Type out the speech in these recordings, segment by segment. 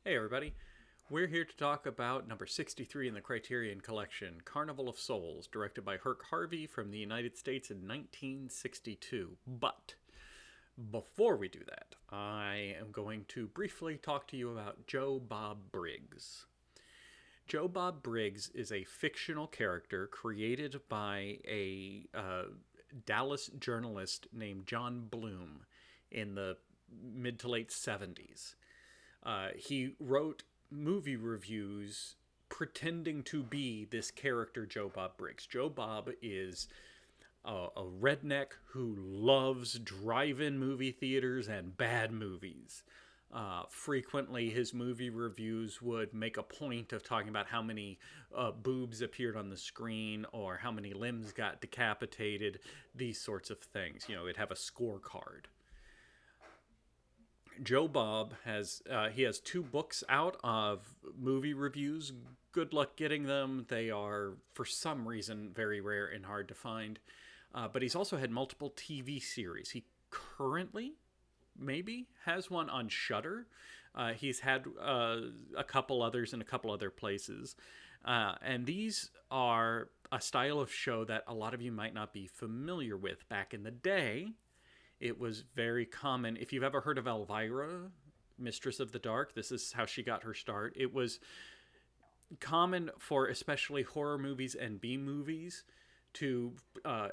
Hey everybody, we're here to talk about number 63 in the Criterion collection, Carnival of Souls, directed by Herc Harvey from the United States in 1962. But before we do that, I am going to briefly talk to you about Joe Bob Briggs. Joe Bob Briggs is a fictional character created by a Dallas journalist named John Bloom in the mid to late 70s. He wrote movie reviews pretending to be this character, Joe Bob Briggs. Joe Bob is a redneck who loves drive-in movie theaters and bad movies. Frequently, his movie reviews would make a point of talking about how many boobs appeared on the screen or how many limbs got decapitated, these sorts of things. You know, it'd have a scorecard. Joe Bob has two books out of movie reviews. Good luck getting them. They are, for some reason, very rare and hard to find. But he's also had multiple TV series. He currently maybe has one on Shudder. He's had a couple others in a couple other places. And these are a style of show that a lot of you might not be familiar with. Back in the day, it was very common. If you've ever heard of Elvira, Mistress of the Dark, this is how she got her start. It was common for especially horror movies and B movies to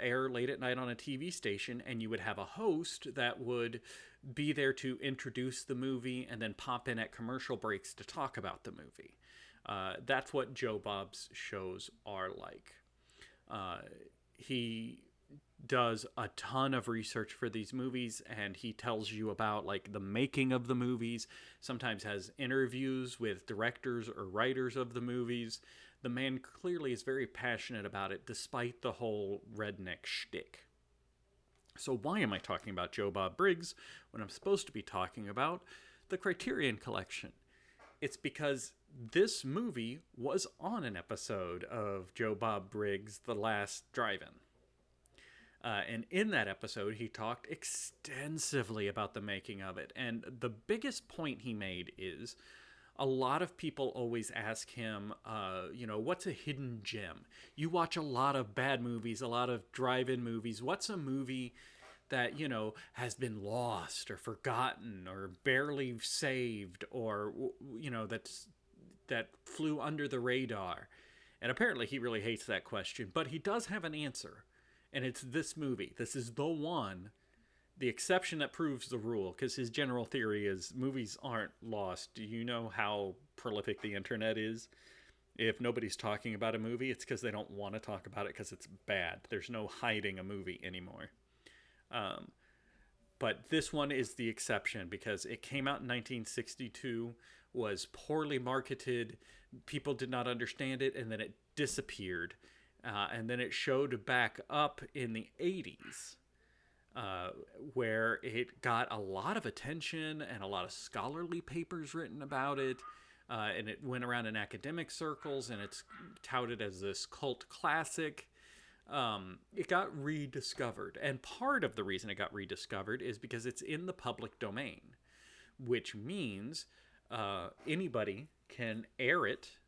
air late at night on a TV station, and you would have a host that would be there to introduce the movie and then pop in at commercial breaks to talk about the movie. That's what Joe Bob's shows are like. He does a ton of research for these movies, and he tells you about like the making of the movies, sometimes has interviews with directors or writers of the movies. The man clearly is very passionate about it despite the whole redneck shtick. So why am I talking about Joe Bob Briggs when I'm supposed to be talking about the Criterion collection? It's because this movie was on an episode of Joe Bob Briggs' The Last Drive-In. And in that episode, he talked extensively about the making of it. And the biggest point he made is a lot of people always ask him, what's a hidden gem? You watch a lot of bad movies, a lot of drive-in movies. What's a movie that, has been lost or forgotten or barely saved or, that flew under the radar? And apparently he really hates that question, but he does have an answer. And it's this movie. This is the one, the exception that proves the rule, because his general theory is movies aren't lost. Do you know how prolific the internet is? If nobody's talking about a movie, it's because they don't want to talk about it because it's bad. There's no hiding a movie anymore. But this one is the exception because it came out in 1962, was poorly marketed, people did not understand it, and then it disappeared. And then it showed back up in the 80s, where it got a lot of attention and a lot of scholarly papers written about it. And it went around in academic circles, and it's touted as this cult classic. It got rediscovered. And part of the reason it got rediscovered is because it's in the public domain, which means anybody can air it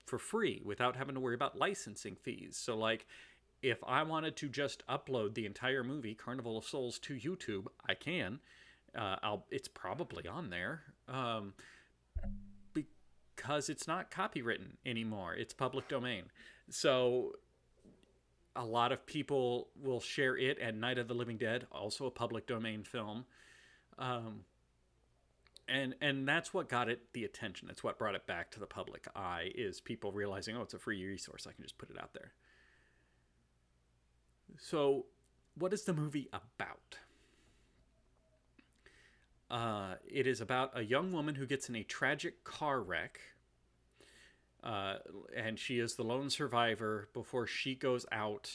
for free without having to worry about licensing fees. So like if I wanted to just upload the entire movie Carnival of Souls to YouTube, I can. It's probably on there because it's not copywritten anymore. It's public domain. So a lot of people will share it, and Night of the Living Dead, also a public domain film. And that's what got it the attention. That's what brought it back to the public eye, is people realizing, oh, it's a free resource. I can just put it out there. So what is the movie about? It is about a young woman who gets in a tragic car wreck. And she is the lone survivor before she goes out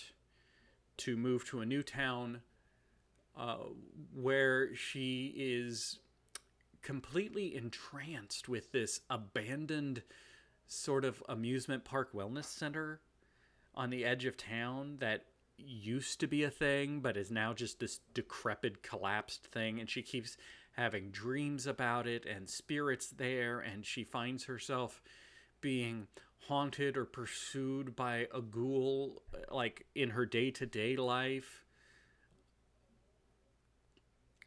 to move to a new town where she is completely entranced with this abandoned sort of amusement park wellness center on the edge of town that used to be a thing but is now just this decrepit, collapsed thing. And she keeps having dreams about it and spirits there, and she finds herself being haunted or pursued by a ghoul like in her day-to-day life.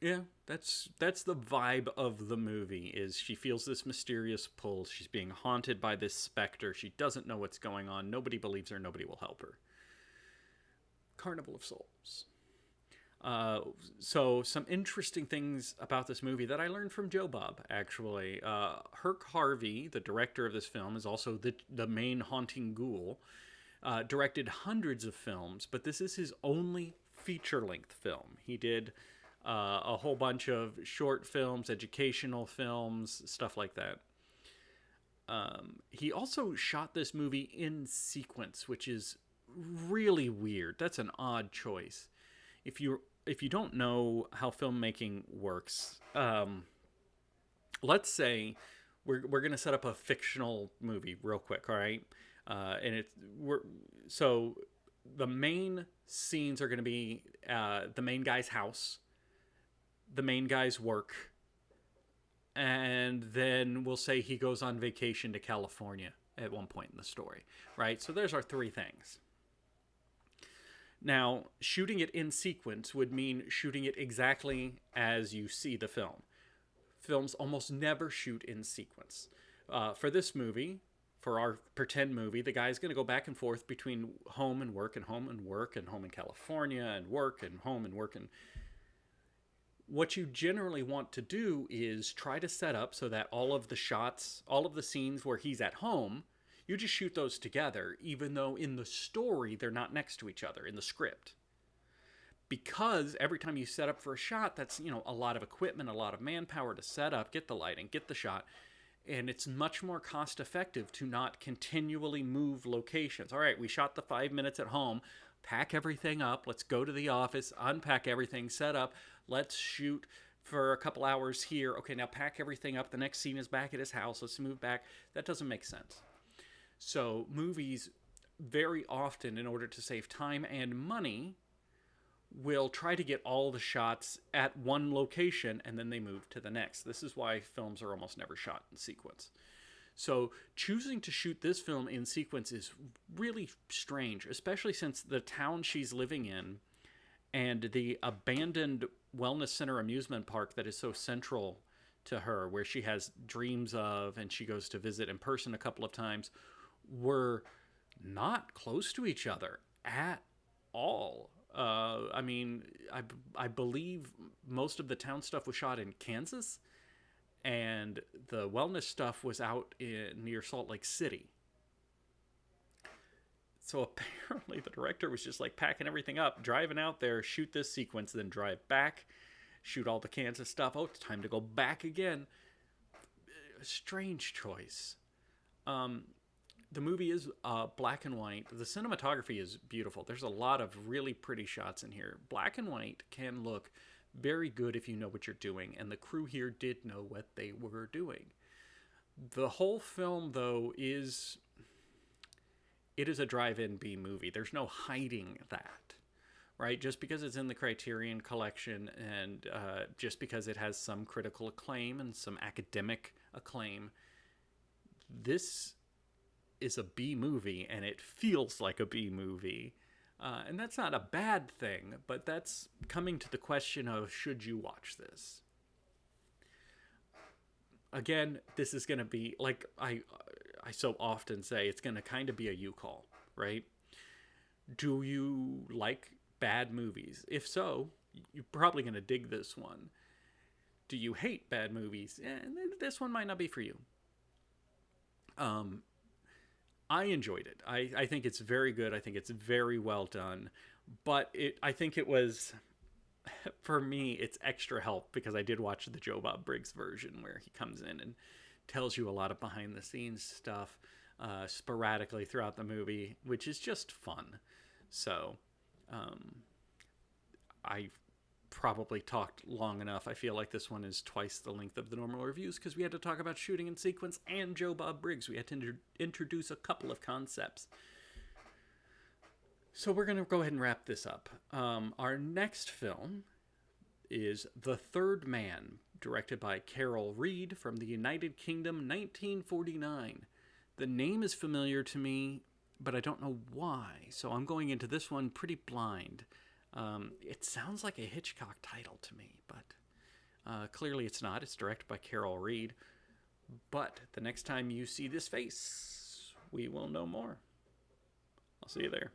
Yeah, that's the vibe of the movie. Is she feels this mysterious pull. She's being haunted by this specter. She doesn't know what's going on. Nobody believes her. Nobody will help her. Carnival of Souls. Uh, so some interesting things about this movie that I learned from Joe Bob, actually. Herc Harvey, the director of this film, is also the main haunting ghoul. Directed hundreds of films, but this is his only feature-length film. He did a whole bunch of short films, educational films, stuff like that. He also shot this movie in sequence, which is really weird. That's an odd choice. If you don't know how filmmaking works, let's say we're gonna set up a fictional movie real quick, all right? And so the main scenes are gonna be the main guy's house, the main guy's work, and then we'll say he goes on vacation to California at one point in the story, right? So there's our three things. Now, shooting it in sequence would mean shooting it exactly as you see the film. Films almost never shoot in sequence. For this movie, for our pretend movie, the guy's going to go back and forth between home and work and home and work and home in California and work and home and work. And what you generally want to do is try to set up so that all of the shots, all of the scenes where he's at home, you just shoot those together, even though in the story they're not next to each other in the script. Because every time you set up for a shot, that's, a lot of equipment, a lot of manpower to set up, get the lighting, get the shot. And it's much more cost effective to not continually move locations. All right, we shot the 5 minutes at home, pack everything up, let's go to the office, unpack everything, set up, let's shoot for a couple hours here. Okay, now pack everything up. The next scene is back at his house. Let's move back. That doesn't make sense. So movies very often, in order to save time and money, will try to get all the shots at one location and then they move to the next. This is why films are almost never shot in sequence. So choosing to shoot this film in sequence is really strange, especially since the town she's living in and the abandoned wellness center amusement park that is so central to her, where she has dreams of and she goes to visit in person a couple of times, were not close to each other at all. I believe most of the town stuff was shot in Kansas, and the wellness stuff was out near Salt Lake City. So apparently the director was just like packing everything up, driving out there, shoot this sequence, then drive back, shoot all the Kansas stuff. Oh, it's time to go back again. Strange choice. The movie is black and white. The cinematography is beautiful. There's a lot of really pretty shots in here. Black and white can look very good if you know what you're doing, and the crew here did know what they were doing. The whole film, though, is a drive-in B movie. There's no hiding that, right? Just because it's in the Criterion collection and just because it has some critical acclaim and some academic acclaim, this is a B movie, and it feels like a B movie. And that's not a bad thing, but that's coming to the question of, should you watch this? Again, this is going to be, like I so often say, it's going to kind of be a you call, right? Do you like bad movies? If so, you're probably going to dig this one. Do you hate bad movies? This one might not be for you. I enjoyed it. I think it's very good. I think it's very well done. But I think it was, for me, it's extra help because I did watch the Joe Bob Briggs version where he comes in and tells you a lot of behind the scenes stuff sporadically throughout the movie, which is just fun. So I probably talked long enough. I feel like this one is twice the length of the normal reviews because we had to talk about shooting in sequence and Joe Bob Briggs. We had to introduce a couple of concepts. So we're going to go ahead and wrap this up. Our next film is The Third Man, directed by Carol Reed from the United Kingdom, 1949. The name is familiar to me, but I don't know why, so I'm going into this one pretty blind. It sounds like a Hitchcock title to me, but clearly it's not. It's directed by Carol Reed. But the next time you see this face, we will know more. I'll see you there.